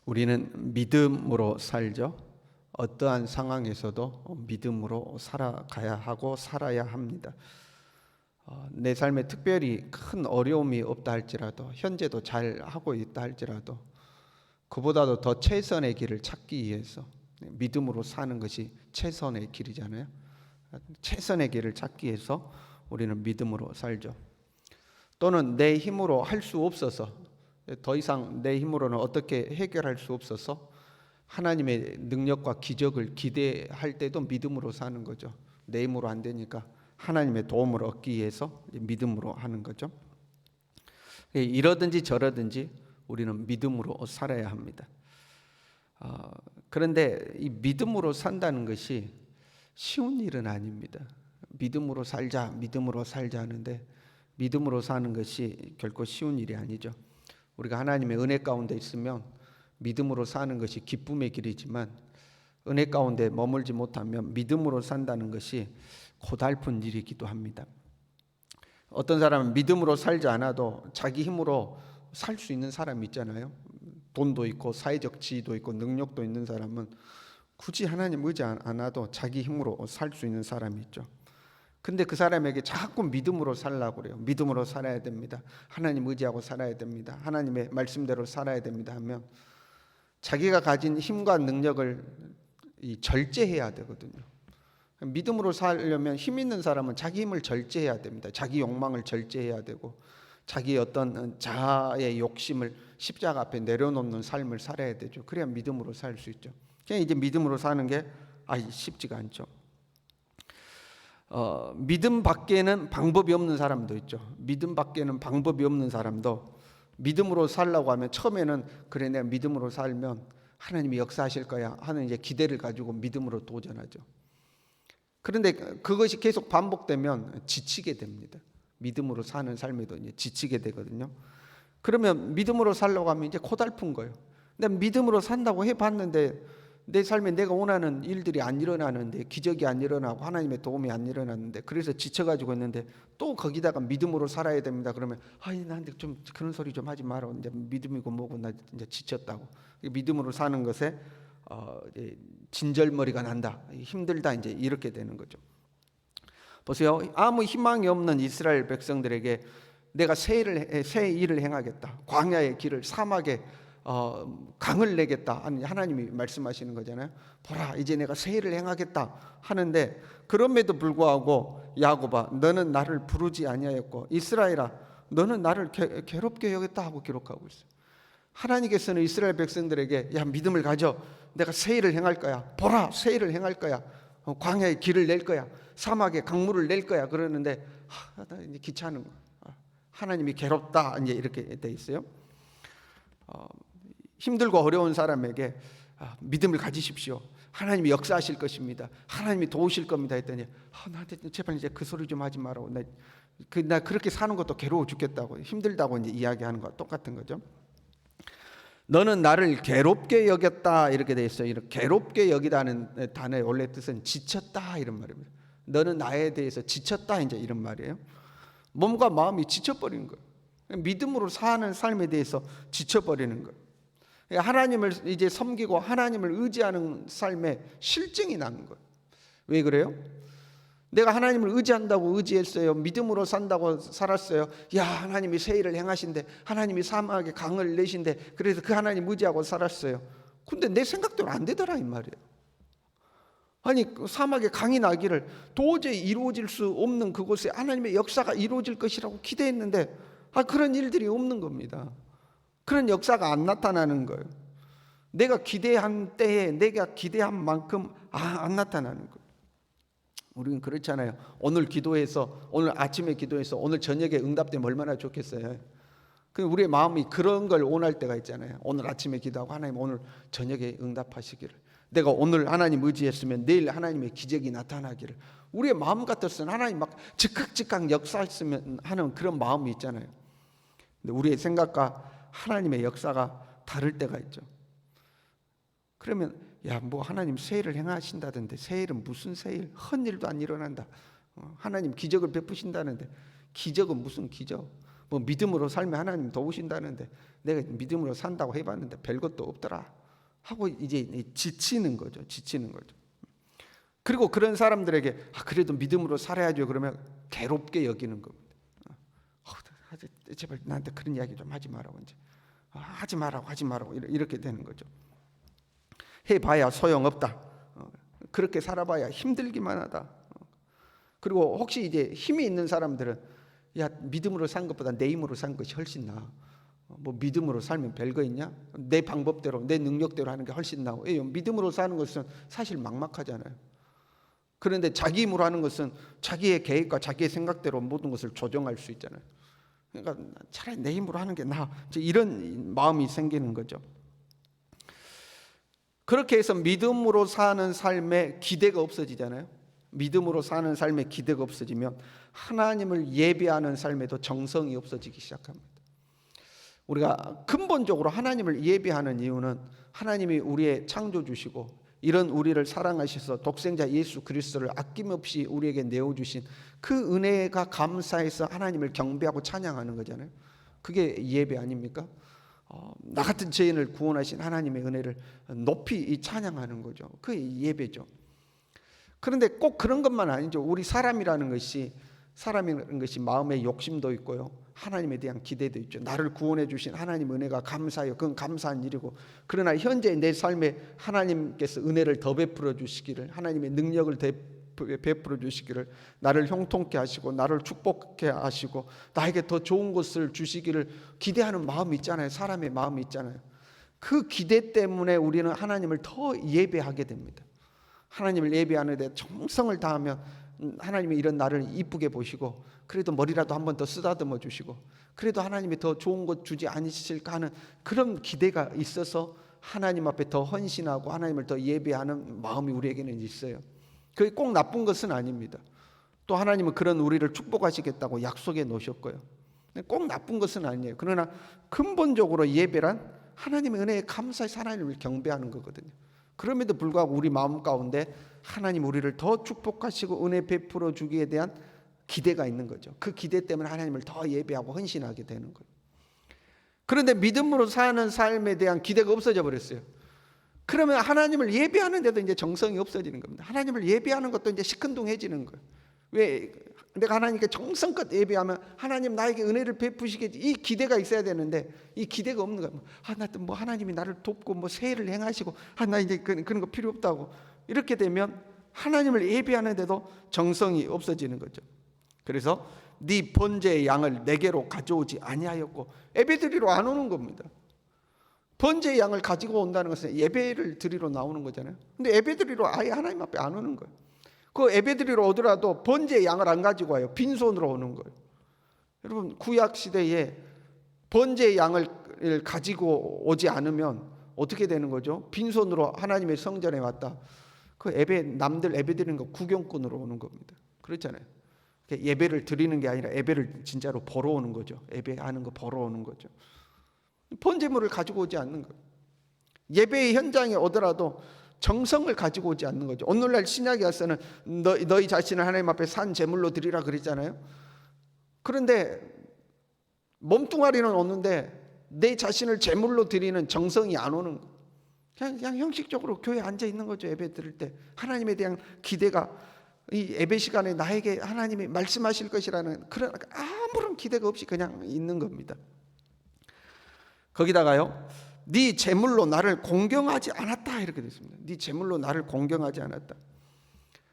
우리는 믿음으로 살죠. 어떠한 상황에서도 믿음으로 살아가야 하고 살아야 합니다. 내 삶에 특별히 큰 어려움이 없다 할지라도, 현재도 잘 하고 있다 할지라도 그보다도 더 최선의 길을 찾기 위해서 믿음으로 사는 것이 최선의 길이잖아요. 최선의 길을 찾기 위해서 우리는 믿음으로 살죠. 또는 내 힘으로 할 수 없어서, 더 이상 내 힘으로는 어떻게 해결할 수 없어서 하나님의 능력과 기적을 기대할 때도 믿음으로 사는 거죠. 내 힘으로 안 되니까 하나님의 도움을 얻기 위해서 믿음으로 하는 거죠. 이러든지 저러든지 우리는 믿음으로 살아야 합니다. 그런데 이 믿음으로 산다는 것이 쉬운 일은 아닙니다. 믿음으로 살자, 믿음으로 살자 하는데 믿음으로 사는 것이 결코 쉬운 일이 아니죠. 우리가 하나님의 은혜 가운데 있으면 믿음으로 사는 것이 기쁨의 길이지만, 은혜 가운데 머물지 못하면 믿음으로 산다는 것이 고달픈 일이기도 합니다. 어떤 사람은 믿음으로 살지 않아도 자기 힘으로 살 수 있는 사람이 있잖아요. 돈도 있고 사회적 지위도 있고 능력도 있는 사람은 굳이 하나님 의지 않아도 자기 힘으로 살 수 있는 사람이 있죠. 근데 그 사람에게 자꾸 믿음으로 살라고 그래요. 믿음으로 살아야 됩니다. 하나님 의지하고 살아야 됩니다. 하나님의 말씀대로 살아야 됩니다 하면 자기가 가진 힘과 능력을 절제해야 되거든요. 믿음으로 살려면 힘 있는 사람은 자기 힘을 절제해야 됩니다. 자기 욕망을 절제해야 되고 자기의 어떤 자아의 욕심을 십자가 앞에 내려놓는 삶을 살아야 되죠. 그래야 믿음으로 살 수 있죠. 그냥 이제 믿음으로 사는 게 쉽지가 않죠. 믿음 밖에는 방법이 없는 사람도 있죠. 믿음 밖에는 방법이 없는 사람도 믿음으로 살려고 하면 처음에는 그래 내가 믿음으로 살면 하나님이 역사하실 거야 하는 이제 기대를 가지고 믿음으로 도전하죠. 그런데 그것이 계속 반복되면 지치게 됩니다. 믿음으로 사는 삶에도 이제 지치게 되거든요. 그러면 믿음으로 살려고 하면 이제 고달픈 거예요. 근데 믿음으로 산다고 해봤는데 내 삶에 내가 원하는 일들이 안 일어나는데, 기적이 안 일어나고 하나님의 도움이 안 일어나는데, 그래서 지쳐가지고 있는데 또 거기다가 믿음으로 살아야 됩니다. 그러면 나한테 좀 그런 소리 좀 하지 마라. 이제 믿음이고 뭐고 나 이제 지쳤다고. 믿음으로 사는 것에 진절머리가 난다, 힘들다, 이제 이렇게 되는 거죠. 보세요. 아무 희망이 없는 이스라엘 백성들에게 내가 새 일을 행하겠다, 광야의 길을, 사막에 강을 내겠다 하나님이 말씀하시는 거잖아요. 보라, 이제 내가 새 일을 행하겠다 하는데, 그럼에도 불구하고 야곱아 너는 나를 부르지 아니하였고 이스라엘아 너는 나를 괴롭게 여겼다 하고 기록하고 있어요. 하나님께서는 이스라엘 백성들에게 야 믿음을 가져, 내가 새 일을 행할 거야, 보라 새 일을 행할 거야, 광야의 길을 낼 거야, 사막에 강물을 낼 거야 그러는데 나 이제 귀찮은 거야. 하나님이 괴롭다 이제 이렇게 돼 있어요. 힘들고 어려운 사람에게 믿음을 가지십시오, 하나님이 역사하실 것입니다, 하나님이 도우실 겁니다 했더니 나한테 제발 이제 그 소리 좀 하지 마라고, 나 그렇게 사는 것도 괴로워 죽겠다고, 힘들다고 이제 이야기하는 거와 똑같은 거죠. 너는 나를 괴롭게 여겼다 이렇게 돼 있어요. 이렇게 괴롭게 여기다는 단어의 원래 뜻은 지쳤다 이런 말입니다. 너는 나에 대해서 지쳤다 이제 이런 말이에요. 몸과 마음이 지쳐버리는 거예요. 믿음으로 사는 삶에 대해서 지쳐버리는 거예요. 하나님을 이제 섬기고 하나님을 의지하는 삶에 실증이 나는 거예요. 왜 그래요? 내가 하나님을 의지한다고 의지했어요. 믿음으로 산다고 살았어요. 야 하나님이 새 일을 행하신대, 하나님이 사막에 강을 내신대, 그래서 그 하나님 의지하고 살았어요. 근데 내 생각대로 안 되더라 이 말이에요. 그 사막에 강이 나기를, 도저히 이루어질 수 없는 그곳에 하나님의 역사가 이루어질 것이라고 기대했는데 그런 일들이 없는 겁니다. 그런 역사가 안 나타나는 거예요. 내가 기대한 때에 내가 기대한 만큼 안 나타나는 거예요. 우리는 그렇잖아요. 오늘 기도해서, 오늘 아침에 기도해서 오늘 저녁에 응답되면 얼마나 좋겠어요. 우리의 마음이 그런 걸 원할 때가 있잖아요. 오늘 아침에 기도하고 하나님 오늘 저녁에 응답하시기를, 내가 오늘 하나님 의지했으면 내일 하나님의 기적이 나타나기를, 우리의 마음 같았으면 하나님 막 즉각 역사했으면 하는 그런 마음이 있잖아요. 근데 우리의 생각과 하나님의 역사가 다를 때가 있죠. 그러면 하나님 새 일을 행하신다던데 새 일은 무슨 새 일? 헛일도 안 일어난다. 하나님 기적을 베푸신다는데 기적은 무슨 기적? 뭐 믿음으로 살면 하나님 도우신다는데 내가 믿음으로 산다고 해봤는데 별것도 없더라 하고 이제 지치는 거죠. 그리고 그런 사람들에게 그래도 믿음으로 살아야죠 그러면 괴롭게 여기는 겁니다. 제발 나한테 그런 이야기 좀 하지 말라고 이제 하지 말라고 이렇게 되는 거죠. 해봐야 소용없다. 그렇게 살아봐야 힘들기만 하다. 그리고 혹시 이제 힘이 있는 사람들은 야 믿음으로 산 것보다 내 힘으로 산 것이 훨씬 나아. 뭐 믿음으로 살면 별거 있냐? 내 방법대로 내 능력대로 하는 게 훨씬 나아. 믿음으로 사는 것은 사실 막막하잖아요. 그런데 자기 힘으로 하는 것은 자기의 계획과 자기의 생각대로 모든 것을 조정할 수 있잖아요. 그러니까 차라리 내 힘으로 하는 게 나아. 이런 마음이 생기는 거죠. 그렇게 해서 믿음으로 사는 삶에 기대가 없어지잖아요. 믿음으로 사는 삶에 기대가 없어지면 하나님을 예배하는 삶에도 정성이 없어지기 시작합니다. 우리가 근본적으로 하나님을 예배하는 이유는 하나님이 우리의 창조주시고 이런 우리를 사랑하셔서 독생자 예수 그리스도를 아낌없이 우리에게 내어주신 그 은혜가 감사해서 하나님을 경배하고 찬양하는 거잖아요. 그게 예배 아닙니까? 나 같은 죄인을 구원하신 하나님의 은혜를 높이 찬양하는 거죠. 그게 예배죠. 그런데 꼭 그런 것만 아니죠. 우리 사람이라는 것이 마음에 욕심도 있고요. 하나님에 대한 기대도 있죠. 나를 구원해 주신 하나님 은혜가 감사해요. 그건 감사한 일이고, 그러나 현재 내 삶에 하나님께서 은혜를 더 베풀어 주시기를, 하나님의 능력을 베풀어 주시기를, 나를 형통케 하시고 나를 축복케 하시고 나에게 더 좋은 것을 주시기를 기대하는 마음이 있잖아요. 사람의 마음이 있잖아요. 그 기대 때문에 우리는 하나님을 더 예배하게 됩니다. 하나님을 예배하는 데 정성을 다하면 하나님이 이런 나를 이쁘게 보시고 그래도 머리라도 한 번 더 쓰다듬어 주시고 그래도 하나님이 더 좋은 것 주지 않으실까 하는 그런 기대가 있어서 하나님 앞에 더 헌신하고 하나님을 더 예배하는 마음이 우리에게는 있어요. 그게 꼭 나쁜 것은 아닙니다. 또 하나님은 그런 우리를 축복하시겠다고 약속해 놓으셨고요. 꼭 나쁜 것은 아니에요. 그러나 근본적으로 예배란 하나님의 은혜에 감사해서 하나님을 경배하는 거거든요. 그럼에도 불구하고 우리 마음 가운데 하나님 우리를 더 축복하시고 은혜 베풀어 주기에 대한 기대가 있는 거죠. 그 기대 때문에 하나님을 더 예배하고 헌신하게 되는 거예요. 그런데 믿음으로 사는 삶에 대한 기대가 없어져 버렸어요. 그러면 하나님을 예배하는데도 이제 정성이 없어지는 겁니다. 하나님을 예배하는 것도 이제 시큰둥해지는 거예요. 왜? 내가 하나님께 정성껏 예배하면 하나님 나에게 은혜를 베푸시겠지, 이 기대가 있어야 되는데 이 기대가 없는 거예요. 나 또 뭐 하나님이 나를 돕고 뭐 세일을 행하시고 나 이제 그런 거 필요 없다고 이렇게 되면 하나님을 예배하는데도 정성이 없어지는 거죠. 그래서 네 번제의 양을 내게로 가져오지 아니하였고, 예배드리러 안 오는 겁니다. 번제의 양을 가지고 온다는 것은 예배를 드리러 나오는 거잖아요. 근데 예배드리러 아예 하나님 앞에 안 오는 거예요. 그 예배드리러 오더라도 번제의 양을 안 가지고 와요. 빈손으로 오는 거예요. 여러분, 구약 시대에 번제의 양을 가지고 오지 않으면 어떻게 되는 거죠? 빈손으로 하나님의 성전에 왔다. 그 남들 예배 드리는 거 구경꾼으로 오는 겁니다. 그렇잖아요. 예배를 드리는 게 아니라 예배를 진짜로 보러 오는 거죠. 예배하는 거 보러 오는 거죠. 번제물을 가지고 오지 않는 거예요. 예배의 현장에 오더라도 정성을 가지고 오지 않는 거죠. 오늘날 신약에 와서는 너희 자신을 하나님 앞에 산 제물로 드리라 그랬잖아요. 그런데 몸뚱아리는 오는데 내 자신을 제물로 드리는 정성이 안 오는 거예요. 그냥 형식적으로 교회에 앉아 있는 거죠. 예배 드릴 때 하나님에 대한 기대가, 이 예배 시간에 나에게 하나님이 말씀하실 것이라는 그런 아무런 기대가 없이 그냥 있는 겁니다. 거기다가요, 네 제물로 나를 공경하지 않았다 이렇게 됐습니다. 네 제물로 나를 공경하지 않았다.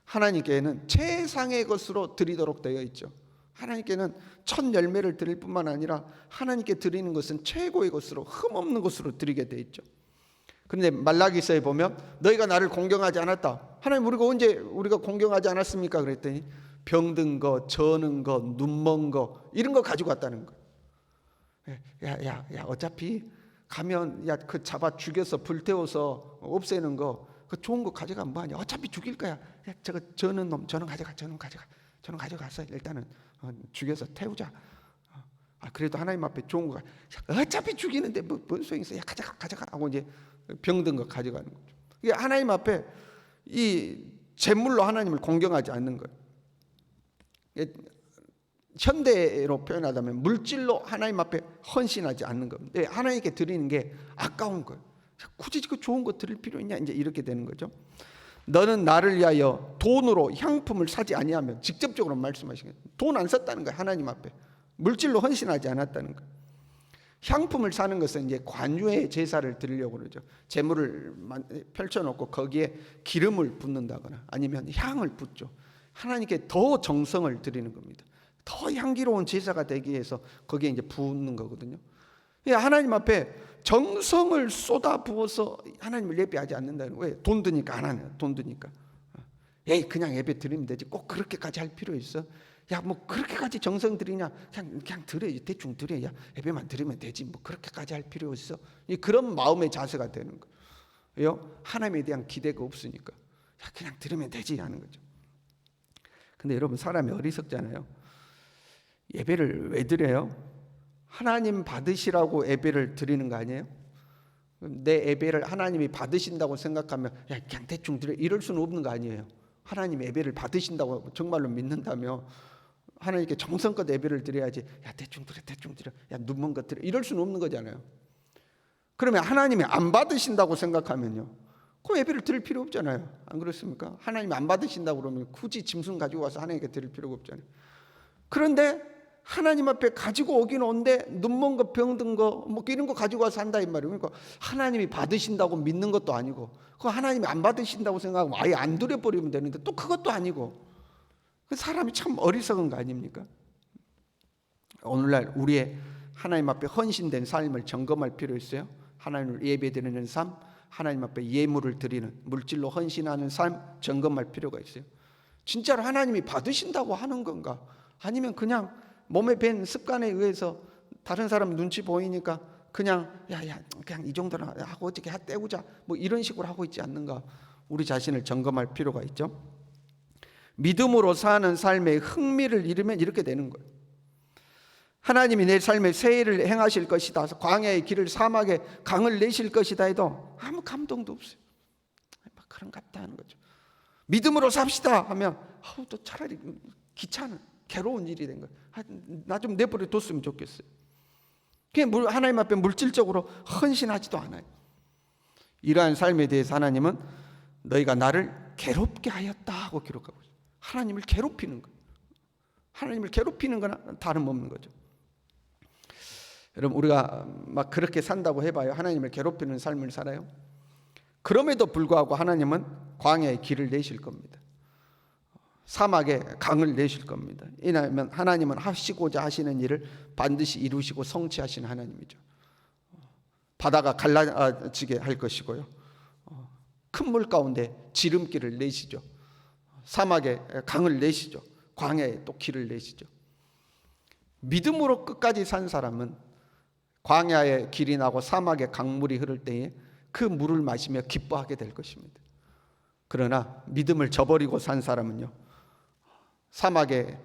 하나님께는 최상의 것으로 드리도록 되어 있죠. 하나님께는 첫 열매를 드릴 뿐만 아니라 하나님께 드리는 것은 최고의 것으로, 흠없는 것으로 드리게 되어 있죠. 그런데 말라기서에 보면 너희가 나를 공경하지 않았다. 하나님, 우리가 공경하지 않았습니까? 그랬더니 병든 거, 저는 거, 눈먼 거 이런 거 가지고 왔다는 거예요. 야, 어차피 가면 그 잡아 죽여서 불태워서 없애는 거, 그 좋은 거 가져가면 뭐하냐? 어차피 죽일 거야. 야, 저는 가져가서 일단은 죽여서 태우자. 그래도 하나님 앞에 좋은 거, 어차피 죽이는데 뭔 소용이 있어? 야, 가져가 하고 이제 병든 거 가져가는 거죠. 이게 하나님 앞에 이 제물로 하나님을 공경하지 않는 거예요. 현대로 표현하자면 물질로 하나님 앞에 헌신하지 않는 겁니다. 하나님께 드리는 게 아까운 거예요. 굳이 그 좋은 거 드릴 필요 있냐, 이제 이렇게 되는 거죠. 너는 나를 위하여 돈으로 향품을 사지 아니하면, 직접적으로 말씀하시는 거예요. 돈 안 썼다는 거예요. 하나님 앞에 물질로 헌신하지 않았다는 거예요. 향품을 사는 것은 이제 관유의 제사를 드리려고 그러죠. 제물을 펼쳐놓고 거기에 기름을 붓는다거나 아니면 향을 붓죠. 하나님께 더 정성을 드리는 겁니다. 더 향기로운 제사가 되기 위해서 거기에 이제 붓는 거거든요. 하나님 앞에 정성을 쏟아 부어서 하나님을 예배하지 않는다는 거예요. 왜? 돈 드니까 안 하네요. 돈 드니까. 에이, 그냥 예배 드리면 되지. 꼭 그렇게까지 할 필요 있어? 야, 뭐 그렇게까지 정성 들이냐? 그냥 드려야지. 대충 드려야 예배만 드리면 되지. 뭐 그렇게까지 할 필요 있어? 그런 마음의 자세가 되는 거예요. 하나님에 대한 기대가 없으니까. 야, 그냥 들으면 되지 하는 거죠. 근데 여러분, 사람이 어리석잖아요. 예배를 왜 드려요? 하나님 받으시라고 예배를 드리는 거 아니에요? 내 예배를 하나님이 받으신다고 생각하면 야, 그냥 대충 드려, 이럴 수는 없는 거 아니에요. 하나님 예배를 받으신다고 정말로 믿는다며 하나님께 정성껏 예배를 드려야지. 야, 대충 드려, 야, 눈먼 것 드려, 이럴 수는 없는 거잖아요. 그러면 하나님이 안 받으신다고 생각하면요, 그 예배를 드릴 필요 없잖아요. 안 그렇습니까? 하나님이 안 받으신다고 그러면 굳이 짐승 가지고 와서 하나님께 드릴 필요가 없잖아요. 그런데 하나님 앞에 가지고 오긴 온데 눈먼 거, 병든 거, 뭐 이런 거 가지고 와서 한다 이 말이에요. 그러니까 하나님이 받으신다고 믿는 것도 아니고, 그 하나님이 안 받으신다고 생각하고 아예 안 드려버리면 되는데 또 그것도 아니고, 그 사람이 참 어리석은 거 아닙니까? 오늘날 우리의 하나님 앞에 헌신된 삶을 점검할 필요 있어요. 하나님을 예배드리는 삶, 하나님 앞에 예물을 드리는, 물질로 헌신하는 삶 점검할 필요가 있어요. 진짜로 하나님이 받으신다고 하는 건가? 아니면 그냥 몸에 밴 습관에 의해서 다른 사람 눈치 보이니까 그냥 그냥 이 정도는 하고 어떻게 때우자, 뭐 이런 식으로 하고 있지 않는가? 우리 자신을 점검할 필요가 있죠. 믿음으로 사는 삶에 흥미를 잃으면 이렇게 되는 거예요. 하나님이 내 삶에 새해를 행하실 것이다, 광야의 길을, 사막에 강을 내실 것이다 해도 아무 감동도 없어요. 막 그런갑다 하는 거죠. 믿음으로 삽시다 하면 또 차라리 귀찮은, 괴로운 일이 된 거예요. 나 좀 내버려 뒀으면 좋겠어요. 그냥 하나님 앞에 물질적으로 헌신하지도 않아요. 이러한 삶에 대해서 하나님은 너희가 나를 괴롭게 하였다 하고 기록하고 있어요. 하나님을 괴롭히는 거예요. 하나님을 괴롭히는 거나 다름없는 거죠. 여러분, 우리가 막 그렇게 산다고 해봐요. 하나님을 괴롭히는 삶을 살아요? 그럼에도 불구하고 하나님은 광야의 길을 내실 겁니다. 사막에 강을 내실 겁니다. 왜냐하면 하나님은 하시고자 하시는 일을 반드시 이루시고 성취하시는 하나님이죠. 바다가 갈라지게 할 것이고요, 큰 물 가운데 지름길을 내시죠. 사막에 강을 내시죠. 광야에 또 길을 내시죠. 믿음으로 끝까지 산 사람은 광야에 길이 나고 사막에 강물이 흐를 때에 그 물을 마시며 기뻐하게 될 것입니다. 그러나 믿음을 저버리고 산 사람은요, 사막에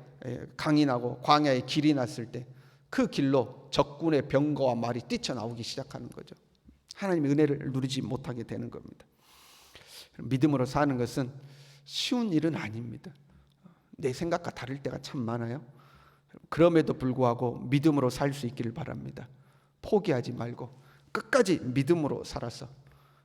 강이 나고 광야에 길이 났을 때 그 길로 적군의 병거와 말이 뛰쳐나오기 시작하는 거죠. 하나님의 은혜를 누리지 못하게 되는 겁니다. 믿음으로 사는 것은 쉬운 일은 아닙니다. 내 생각과 다를 때가 참 많아요. 그럼에도 불구하고 믿음으로 살 수 있기를 바랍니다. 포기하지 말고 끝까지 믿음으로 살아서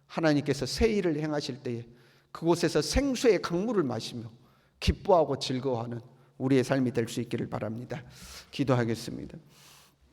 하나님께서 새 일을 행하실 때에 그곳에서 생수의 강물을 마시며 기뻐하고 즐거워하는 우리의 삶이 될 수 있기를 바랍니다. 기도하겠습니다.